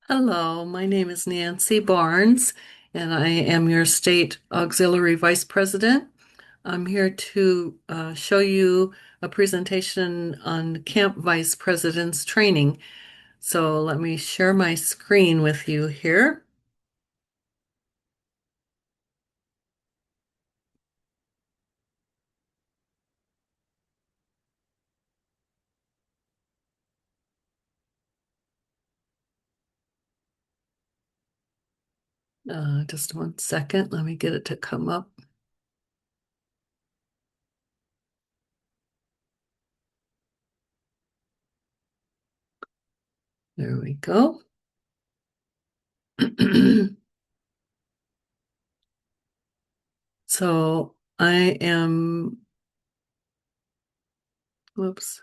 Hello, my name is Nancy Barnes, and I am your State Auxiliary Vice President. I'm here to show you a presentation on Camp Vice President's training. So let me share my screen with you here. Just one second, let me get it to come up. There we go. So I am, whoops.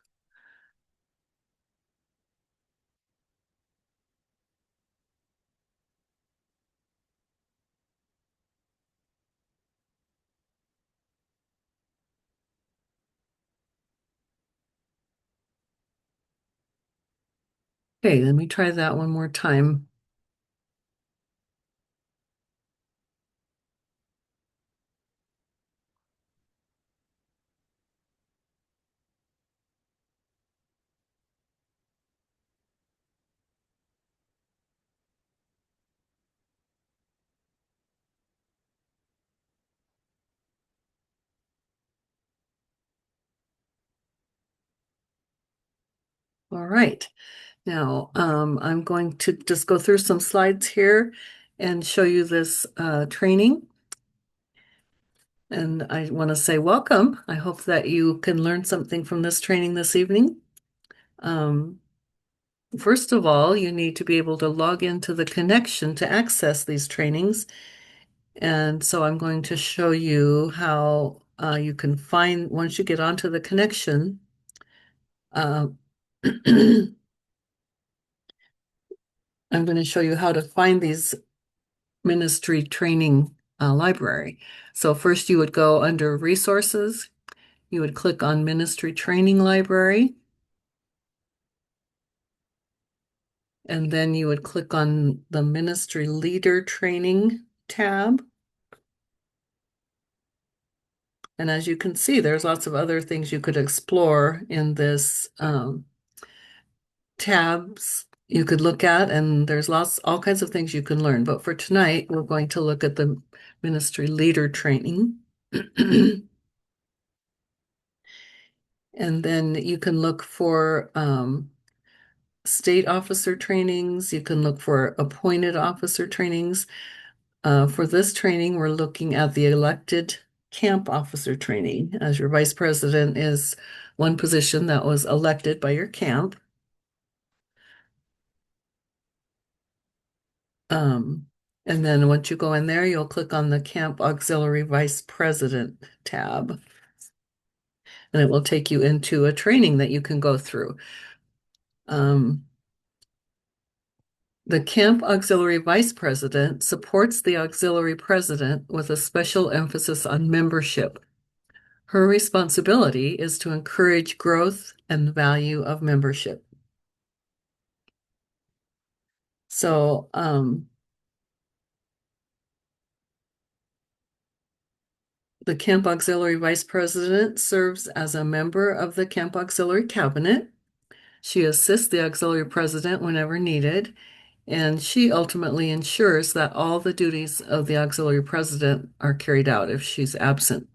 Okay, let me try that one more time. All right. Now, I'm going to just go through some slides here and show you this training. And I want to say welcome. I hope that you can learn something from this training this evening. Um, First of all, you need to be able to log into the connection to access these trainings. And so I'm going to show you how you can find, once you get onto the connection, uh, I'm going to show you how to find these ministry training library. So first you would go under resources, you would click on ministry training library, and then you would click on the ministry leader training tab. And as you can see, there's lots of other things you could explore in this tabs you could look at, and there's all kinds of things you can learn. But for tonight, we're going to look at the ministry leader training. And then you can look for state officer trainings. You can look for appointed officer trainings. For this training, we're looking at the elected camp officer training, as your vice president is one position that was elected by your camp. Um, and then once you go in there, you'll click on the Camp Auxiliary Vice President tab, and it will take you into a training that you can go through. Um, The Camp Auxiliary Vice President supports the Auxiliary President with a special emphasis on membership. Her responsibility is to encourage growth and value of membership. So, the Camp Auxiliary Vice President serves as a member of the Camp Auxiliary Cabinet. She assists the Auxiliary President whenever needed, and she ultimately ensures that all the duties of the Auxiliary President are carried out if she's absent.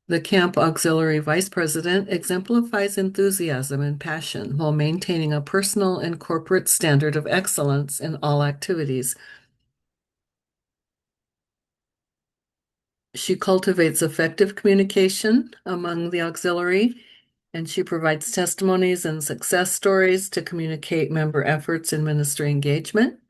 The Camp Auxiliary Vice President exemplifies enthusiasm and passion while maintaining a personal and corporate standard of excellence in all activities. She cultivates effective communication among the auxiliary, and she provides testimonies and success stories to communicate member efforts in ministry engagement.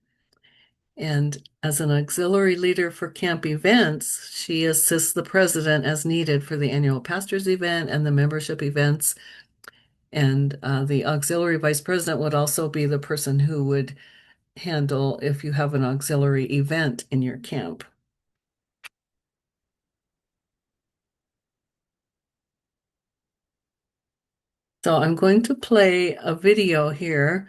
And as an auxiliary leader for camp events, she assists the president as needed for the annual pastors event and the membership events. And the auxiliary vice president would also be the person who would handle if you have an auxiliary event in your camp. So I'm going to play a video here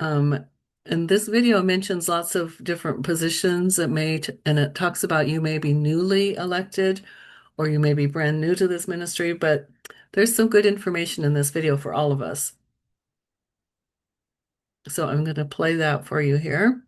Um, and this video mentions lots of different positions and it talks about you may be newly elected or you may be brand new to this ministry, but there's some good information in this video for all of us. So I'm going to play that for you here.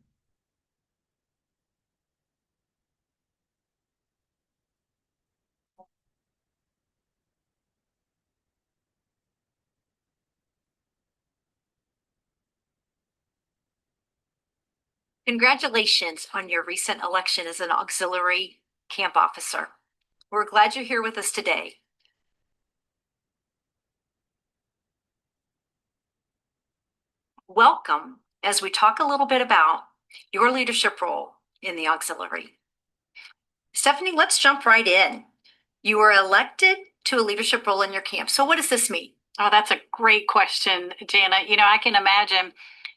Congratulations on your recent election as an auxiliary camp officer. We're glad you're here with us today. Welcome as we talk a little bit about your leadership role in the auxiliary. Stephanie, let's jump right in. You were elected to a leadership role in your camp. So what does this mean? Oh, that's a great question, Jana. I can imagine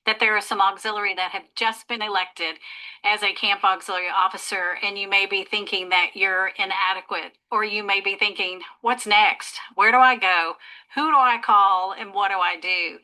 that there are some auxiliary that have just been elected as a camp auxiliary officer, and you may be thinking that you're inadequate, or you may be thinking, what's next? Where do I go? Who do I call? And what do I do?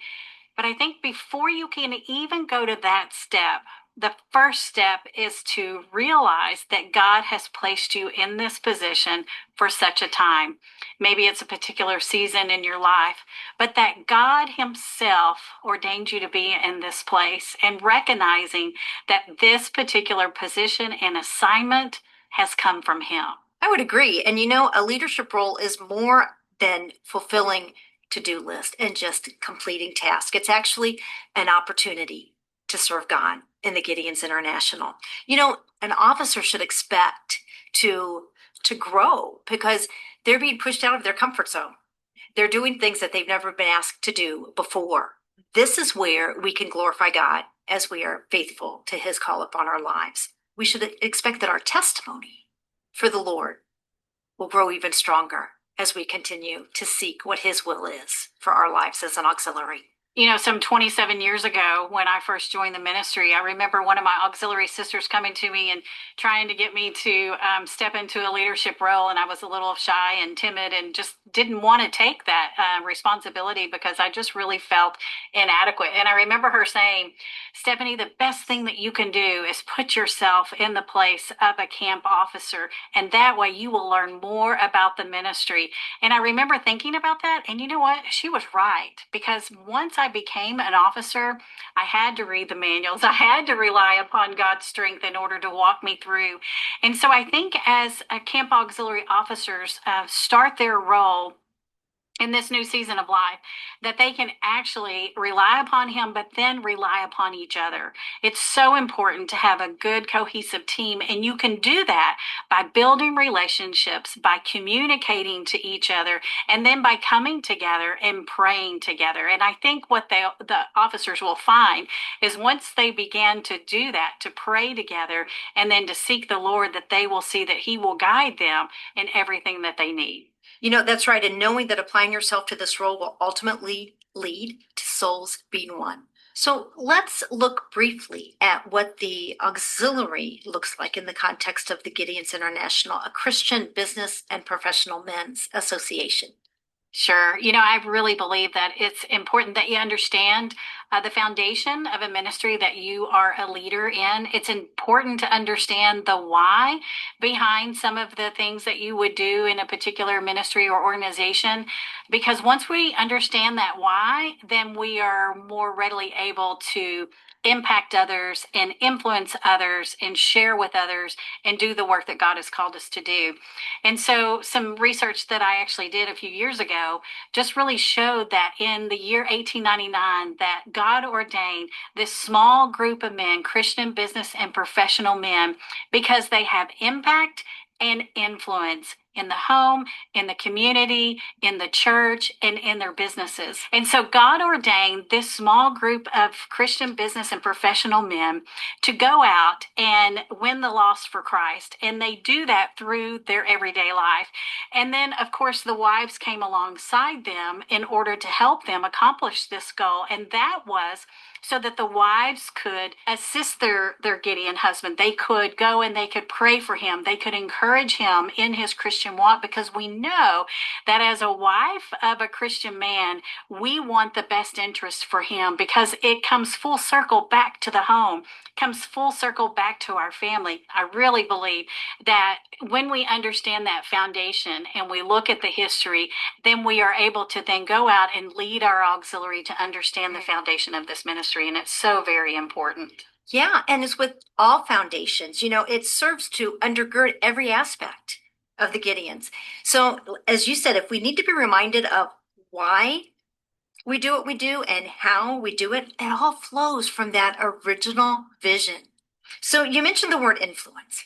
But I think before you can even go to that step, the first step is to realize that God has placed you in this position for such a time. Maybe it's a particular season in your life, but that God Himself ordained you to be in this place, and recognizing that this particular position and assignment has come from Him. I would agree. And a leadership role is more than fulfilling to-do list and just completing tasks. It's actually an opportunity to serve God in the Gideons International. An officer should expect to grow because they're being pushed out of their comfort zone. They're doing things that they've never been asked to do before. This is where we can glorify God as we are faithful to His call upon our lives. We should expect that our testimony for the Lord will grow even stronger as we continue to seek what His will is for our lives as an auxiliary. Some 27 years ago, when I first joined the ministry, I remember one of my auxiliary sisters coming to me and trying to get me to step into a leadership role. And I was a little shy and timid and just didn't want to take that responsibility because I just really felt inadequate. And I remember her saying, Stephanie, the best thing that you can do is put yourself in the place of a camp officer. And that way you will learn more about the ministry. And I remember thinking about that. And you know what? She was right. Because once I became an officer, I had to read the manuals. I had to rely upon God's strength in order to walk me through. And so I think as camp auxiliary officers start their role in this new season of life, that they can actually rely upon Him, but then rely upon each other. It's so important to have a good, cohesive team. And you can do that by building relationships, by communicating to each other, and then by coming together and praying together. And I think what the officers will find is once they begin to do that, to pray together, and then to seek the Lord, that they will see that He will guide them in everything that they need. That's right. And knowing that applying yourself to this role will ultimately lead to souls being won. So let's look briefly at what the auxiliary looks like in the context of the Gideons International, a Christian business and professional men's association. Sure. I really believe that it's important that you understand the foundation of a ministry that you are a leader in. It's important to understand the why behind some of the things that you would do in a particular ministry or organization, because once we understand that why, then we are more readily able to impact others and influence others and share with others and do the work that God has called us to do. And so some research that I actually did a few years ago just really showed that in the year 1899, that God ordained this small group of men, Christian business and professional men, because they have impact and influence in the home, in the community, in the church, and in their businesses. And so God ordained this small group of Christian business and professional men to go out and win the lost for Christ. And they do that through their everyday life. And then, of course, the wives came alongside them in order to help them accomplish this goal. And that was so that the wives could assist their Gideon husband. They could go and they could pray for him. They could encourage him in his Christian walk, because we know that as a wife of a Christian man, we want the best interest for him, because it comes full circle back to the home, comes full circle back to our family. I really believe that when we understand that foundation and we look at the history, then we are able to then go out and lead our auxiliary to understand the foundation of this ministry. And it's so very important. Yeah, and it's with all foundations. It serves to undergird every aspect of the Gideons. So, as you said, if we need to be reminded of why we do what we do and how we do it, it all flows from that original vision. So, you mentioned the word influence.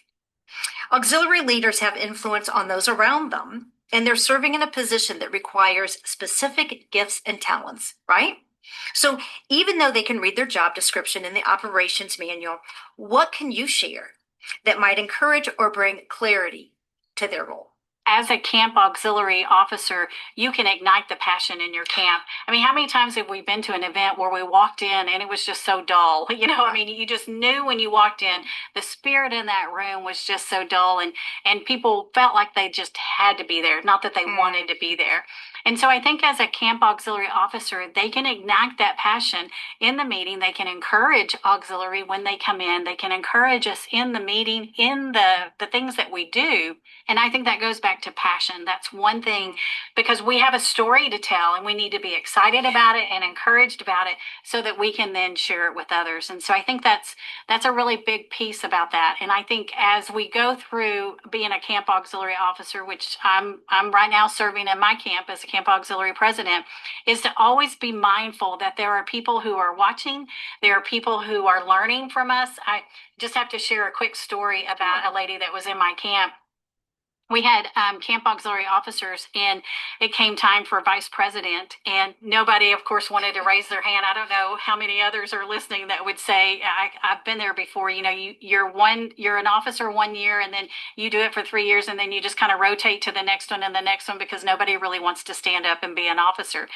Auxiliary leaders have influence on those around them, and they're serving in a position that requires specific gifts and talents, right? So even though they can read their job description in the operations manual, what can you share that might encourage or bring clarity to their role? As a camp auxiliary officer, you can ignite the passion in your camp. I mean, how many times have we been to an event where we walked in and it was just so dull? I mean, you just knew when you walked in, the spirit in that room was just so dull, and people felt like they just had to be there, not that they wanted to be there. And so I think as a camp auxiliary officer, they can ignite that passion in the meeting. They can encourage auxiliary when they come in. They can encourage us in the meeting, in the things that we do. And I think that goes back to passion. That's one thing, because we have a story to tell and we need to be excited about it and encouraged about it so that we can then share it with others. And so I think that's a really big piece about that. And I think as we go through being a camp auxiliary officer, which I'm right now serving in my camp as a camp auxiliary president, is to always be mindful that there are people who are watching, there are people who are learning from us. I just have to share a quick story about a lady that was in my camp. We had camp auxiliary officers, and it came time for vice president, and nobody, of course, wanted to raise their hand. I don't know how many others are listening that would say, I've been there before. You're an officer 1 year, and then you do it for 3 years, and then you just kind of rotate to the next one and the next one, because nobody really wants to stand up and be an officer.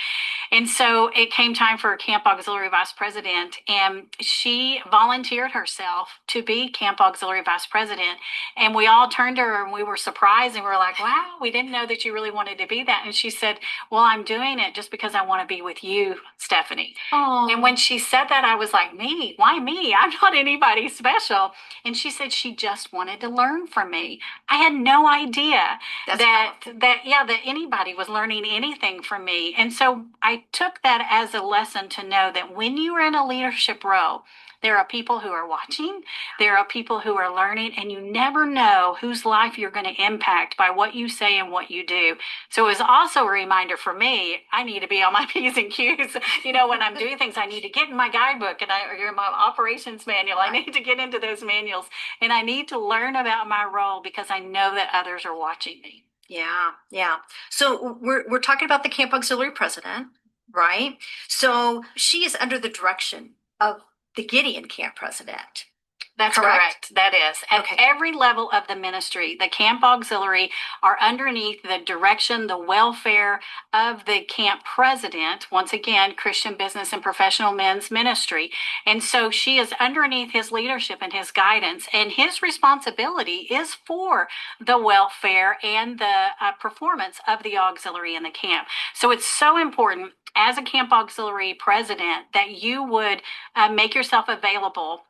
And so it came time for a camp auxiliary vice president, and she volunteered herself to be camp auxiliary vice president. And we all turned to her and we were surprised, and we were like, wow, we didn't know that you really wanted to be that. And she said, well, I'm doing it just because I want to be with you, Stephanie. Oh. And when she said that, I was like, me? Why me? I'm not anybody special. And she said she just wanted to learn from me. I had no idea that anybody was learning anything from me. And so I took that as a lesson to know that when you are in a leadership role, there are people who are watching, there are people who are learning, and you never know whose life you're going to impact by what you say and what you do. So it was also a reminder for me, I need to be on my P's and Q's. When I'm doing things, I need to get in my guidebook or in my operations manual. I need to get into those manuals, and I need to learn about my role because I know that others are watching me. Yeah. So we're talking about the camp auxiliary president, right? So she is under the direction of the Gideon camp president. That's correct. That is. At every level of the ministry, the camp auxiliary are underneath the direction, the welfare of the camp president. Once again, Christian Business and Professional Men's Ministry. And so she is underneath his leadership and his guidance. And his responsibility is for the welfare and the performance of the auxiliary in the camp. So it's so important as a camp auxiliary president that you would make yourself available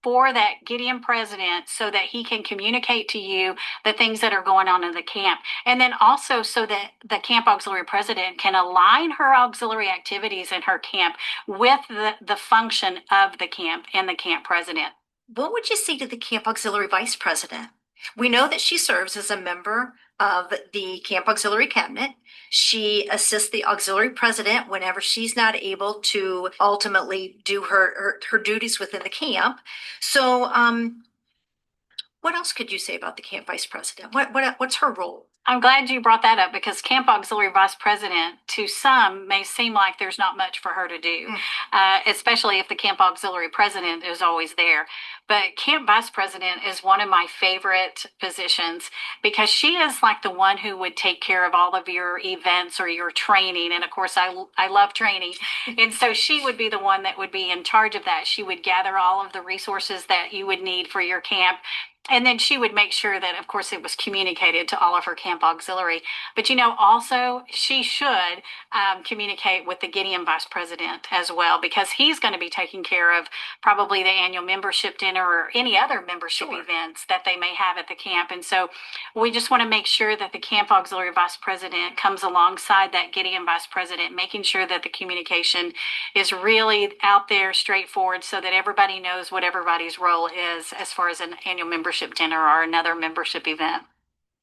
for that Gideon president so that he can communicate to you the things that are going on in the camp. And then also so that the camp auxiliary president can align her auxiliary activities in her camp with the function of the camp and the camp president. What would you say to the camp auxiliary vice president? We know that she serves as a member of the camp auxiliary cabinet. She assists the auxiliary president whenever she's not able to ultimately do her duties within the camp. So what else could you say about the camp vice president? What's her role? I'm glad you brought that up because Camp Auxiliary Vice President, to some, may seem like there's not much for her to do, especially if the Camp Auxiliary President is always there. But Camp Vice President is one of my favorite positions because she is like the one who would take care of all of your events or your training. And of course, I love training. And so she would be the one that would be in charge of that. She would gather all of the resources that you would need for your camp. And then she would make sure that, of course, it was communicated to all of her camp auxiliary. But, also she should communicate with the Gideon vice president as well, because he's going to be taking care of probably the annual membership dinner or any other membership events that they may have at the camp. And so we just want to make sure that the camp auxiliary vice president comes alongside that Gideon vice president, making sure that the communication is really out there, straightforward, so that everybody knows what everybody's role is as far as an annual membership dinner or another membership event.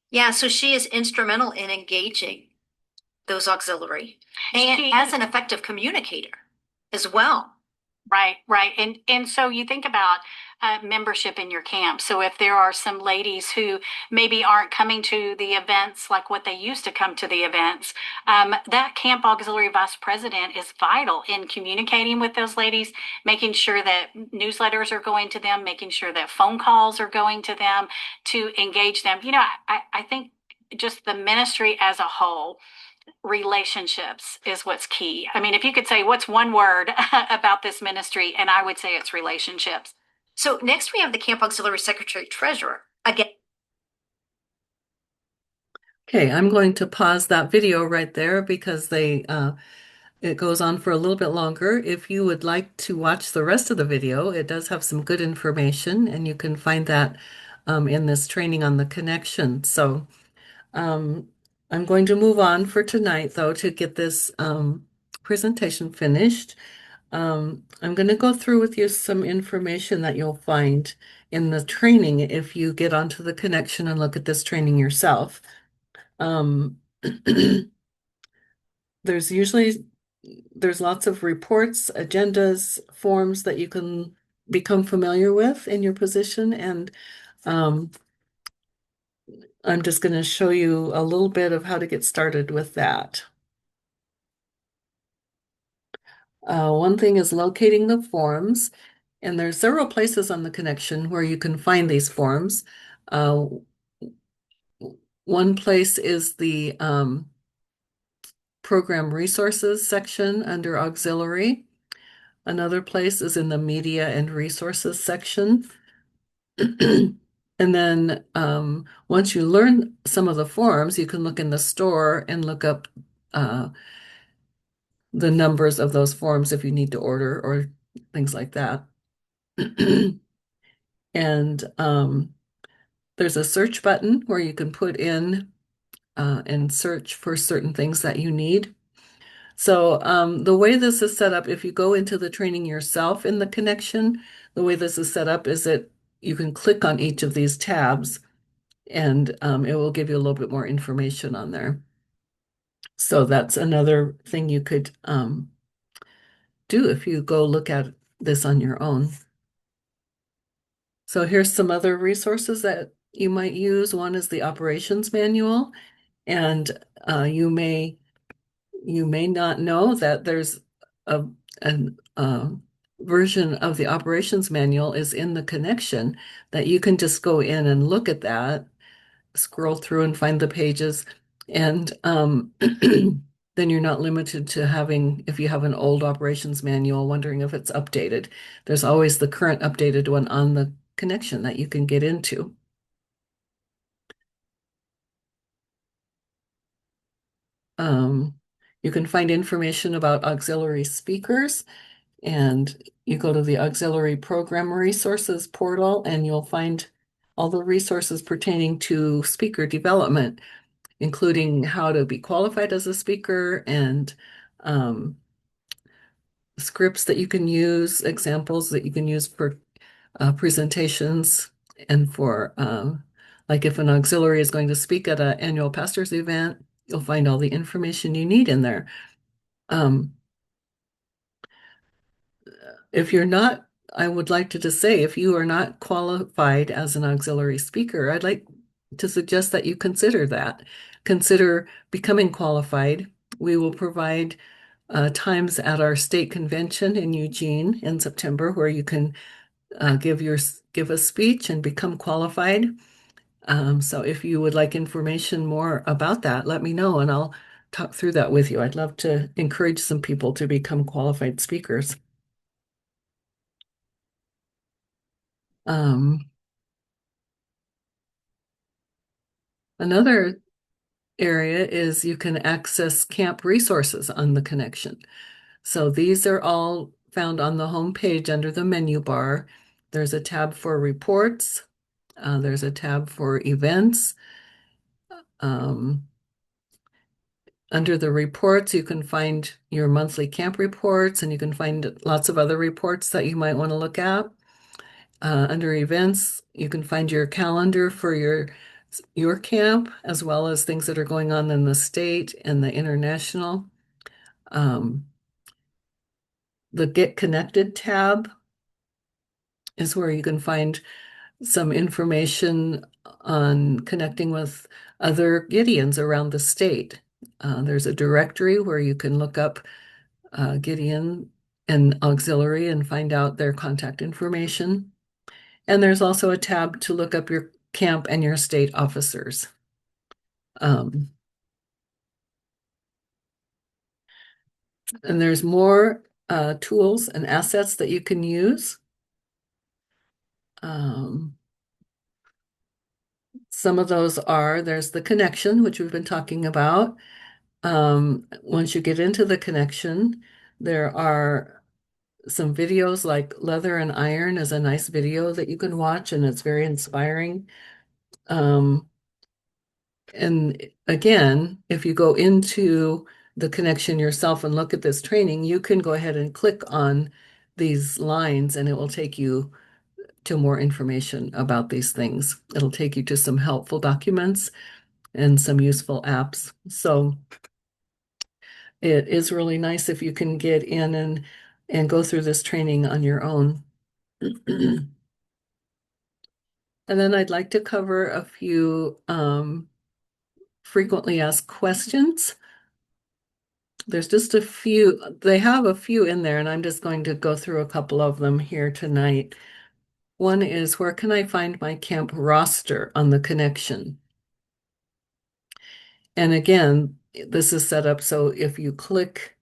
Yeah, so she is instrumental in engaging those auxiliary and She as is. an effective communicator as well. Right, right. And so you think about membership in your camp. So if there are some ladies who maybe aren't coming to the events like what they used to come to the events, that camp auxiliary vice president is vital in communicating with those ladies, making sure that newsletters are going to them, making sure that phone calls are going to them to engage them. I think just the ministry as a whole, relationships is what's key. I mean, if you could say what's one word about this ministry, and I would say it's relationships. So next we have the Camp Auxiliary Secretary Treasurer. Again, Okay, I'm going to pause that video right there because it goes on for a little bit longer. If you would like to watch the rest of the video, it does have some good information, and you can find that in this training on the connection. So um, I'm going to move on for tonight, though, to get this presentation finished. I'm going to go through with you some information that you'll find in the training if you get onto the connection and look at this training yourself. Um, there's usually there's lots of reports, agendas, forms that you can become familiar with in your position, and um, I'm just going to show you a little bit of how to get started with that. One thing is locating the forms, and there's several places on the connection where you can find these forms. Uh, one place is the Program Resources section under Auxiliary. Another place is in the Media and Resources section. And then once you learn some of the forms, you can look in the store and look up the numbers of those forms if you need to order or things like that. And there's a search button where you can put in and search for certain things that you need. So the way this is set up, if you go into the training yourself in the connection, the way this is set up is that you can click on each of these tabs and it will give you a little bit more information on there. So that's another thing you could do if you go look at this on your own. So here's some other resources that you might use. One is the operations manual, and you may not know that there's a version of the operations manual is in the connection that you can just go in and look at that, scroll through and find the pages, and then you're not limited to having, if you have an old operations manual, wondering if it's updated. There's always the current updated one on the connection that you can get into. You can find information about auxiliary speakers, and you go to the auxiliary program resources portal and you'll find all the resources pertaining to speaker development, including how to be qualified as a speaker and scripts that you can use, examples that you can use for presentations and for like if an auxiliary is going to speak at an annual pastors event, you'll find all the information you need in there. If you're not, I would like to just say, if you are not qualified as an auxiliary speaker, I'd like to suggest that you consider that. consider becoming qualified. We will provide times at our state convention in Eugene in September where you can give a speech and become qualified. So if you would like information more about that, let me know and I'll talk through that with you. I'd love to encourage some people to become qualified speakers. Um, Another area is you can access camp resources on the connection. So these are all found on the home page under the menu bar. There's a tab for reports. There's a tab for events. Um, Under the reports, you can find your monthly camp reports and you can find lots of other reports that you might want to look at. Under events, you can find your calendar for your camp, as well as things that are going on in the state and the international. Um, the Get Connected tab is where you can find some information on connecting with other Gideons around the state. There's a directory where you can look up Gideon and auxiliary and find out their contact information. And there's also a tab to look up your camp and your state officers. And there's more tools and assets that you can use. Some of those there's the connection, which we've been talking about. Once you get into the connection, there are some videos like Leather and Iron is a nice video that you can watch, and it's very inspiring. And again, if you go into the connection yourself and look at this training, you can go ahead and click on these lines and it will take you to more information about these things. It'll take you to some helpful documents and some useful apps. So it is really nice if you can get in and go through this training on your own. And then I'd like to cover a few frequently asked questions. There's just a few, they have a few in there, and I'm just going to go through a couple of them here tonight. One is, where can I find my camp roster on the connection? And again, this is set up so if you click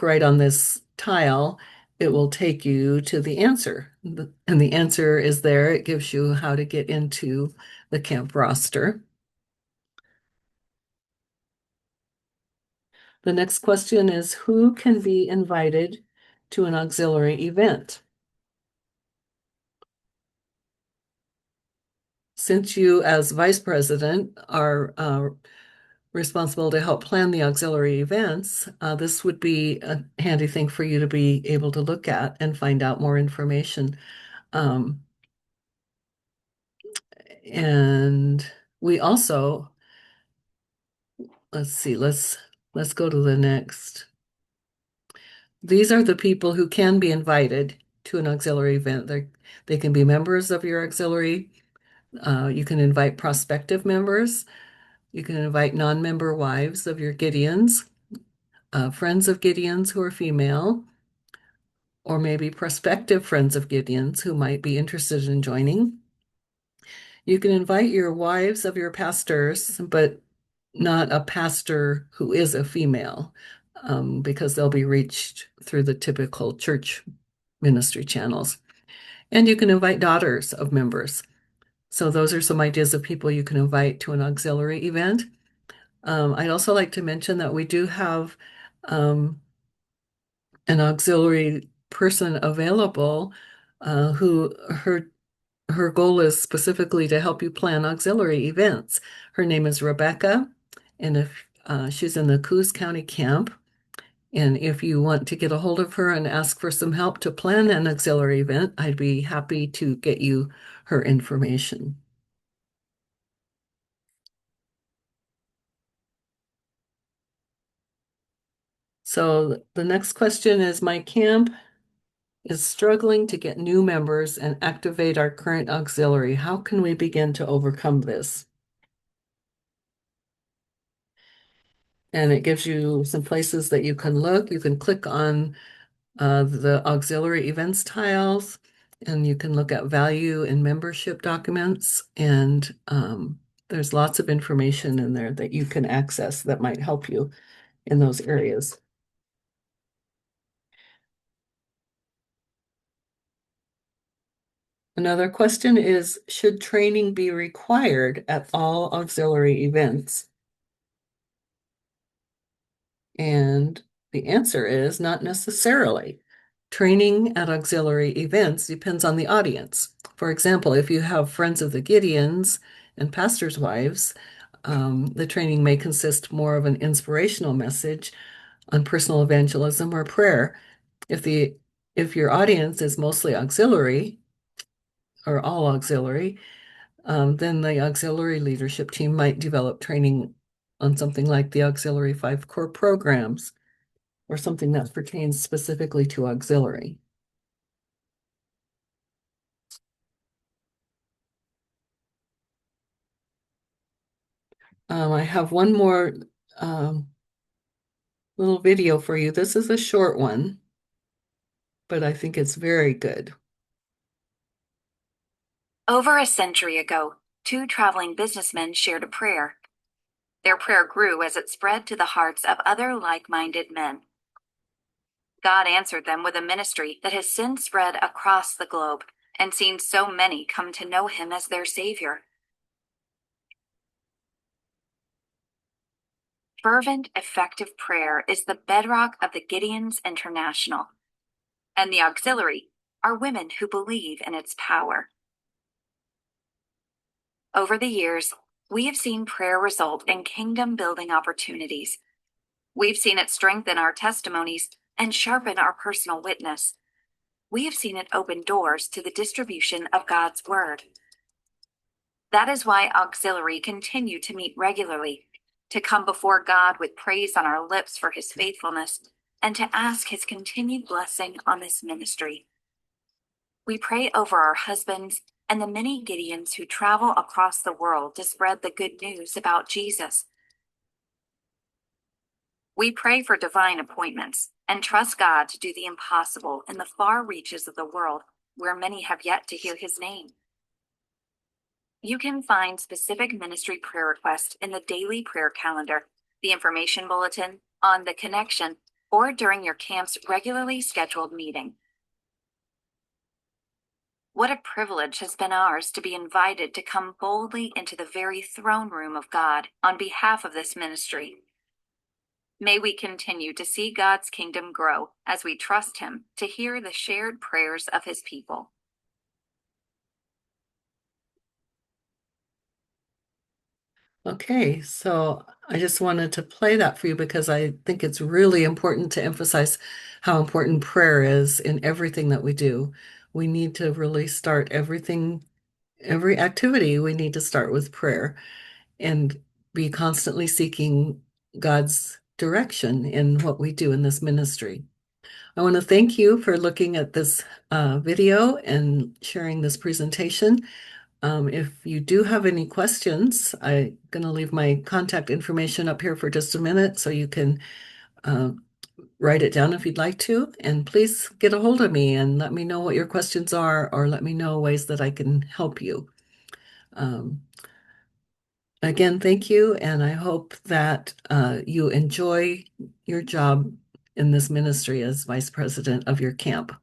right on this tile, it will take you to the answer. And the answer is there. It gives you how to get into the camp roster. The next question is, who can be invited to an auxiliary event? Since you, as vice president, are responsible to help plan the auxiliary events, this would be a handy thing for you to be able to look at and find out more information. And we also, let's see, let's go to the next. These are the people who can be invited to an auxiliary event. They can be members of your auxiliary. You can invite prospective members. You can invite non-member wives of your Gideons, friends of Gideons who are female, or maybe prospective friends of Gideons who might be interested in joining. You can invite your wives of your pastors, but not a pastor who is a female, because they'll be reached through the typical church ministry channels. And you can invite daughters of members. So those are some ideas of people you can invite to an auxiliary event. I'd also like to mention that we do have an auxiliary person available who her goal is specifically to help you plan auxiliary events. Her name is Rebecca, and if she's in the Coos County camp, and if you want to get a hold of her and ask for some help to plan an auxiliary event, I'd be happy to get you her information. So the next question is, my camp is struggling to get new members and activate our current auxiliary. How can we begin to overcome this? And it gives you some places that you can look. You can click on the auxiliary events tiles, and you can look at value in membership documents. And there's lots of information in there that you can access that might help you in those areas. Another question is, should training be required at all auxiliary events? And the answer is not necessarily. Training at auxiliary events depends on the audience. For example, if you have friends of the Gideons and pastors' wives, the training may consist more of an inspirational message on personal evangelism or prayer. If your audience is mostly auxiliary or all auxiliary, then the auxiliary leadership team might develop training on something like the auxiliary 5 core programs or something that pertains specifically to auxiliary. I have one more um, little video for you. This is a short one, but I think it's very good. Over a century ago, two traveling businessmen shared a prayer. Their prayer grew as it spread to the hearts of other like-minded men. God answered them with a ministry that has since spread across the globe and seen so many come to know him as their Savior. Fervent, effective prayer is the bedrock of the Gideons International, and the auxiliary are women who believe in its power. Over the years, we have seen prayer result in kingdom-building opportunities. We've seen it strengthen our testimonies and sharpen our personal witness. We have seen it open doors to the distribution of God's Word. That is why auxiliary continue to meet regularly, to come before God with praise on our lips for his faithfulness, and to ask his continued blessing on this ministry. We pray over our husbands and the many Gideons who travel across the world to spread the good news about Jesus. We pray for divine appointments and trust God to do the impossible in the far reaches of the world where many have yet to hear his name. You can find specific ministry prayer requests in the daily prayer calendar, the information bulletin, on the connection, or during your camp's regularly scheduled meeting. What a privilege has been ours to be invited to come boldly into the very throne room of God on behalf of this ministry. May we continue to see God's kingdom grow as we trust him to hear the shared prayers of his people. Okay, so I just wanted to play that for you because I think it's really important to emphasize how important prayer is in everything that we do. We need to really start everything, every activity, we need to start with prayer and be constantly seeking God's direction in what we do in this ministry. I want to thank you for looking at this video and sharing this presentation. If you do have any questions, I'm going to leave my contact information up here for just a minute so you can uh, write it down if you'd like to. And please get a hold of me and let me know what your questions are or let me know ways that I can help you. Um, Again, thank you, and I hope that you enjoy your job in this ministry as vice president of your camp.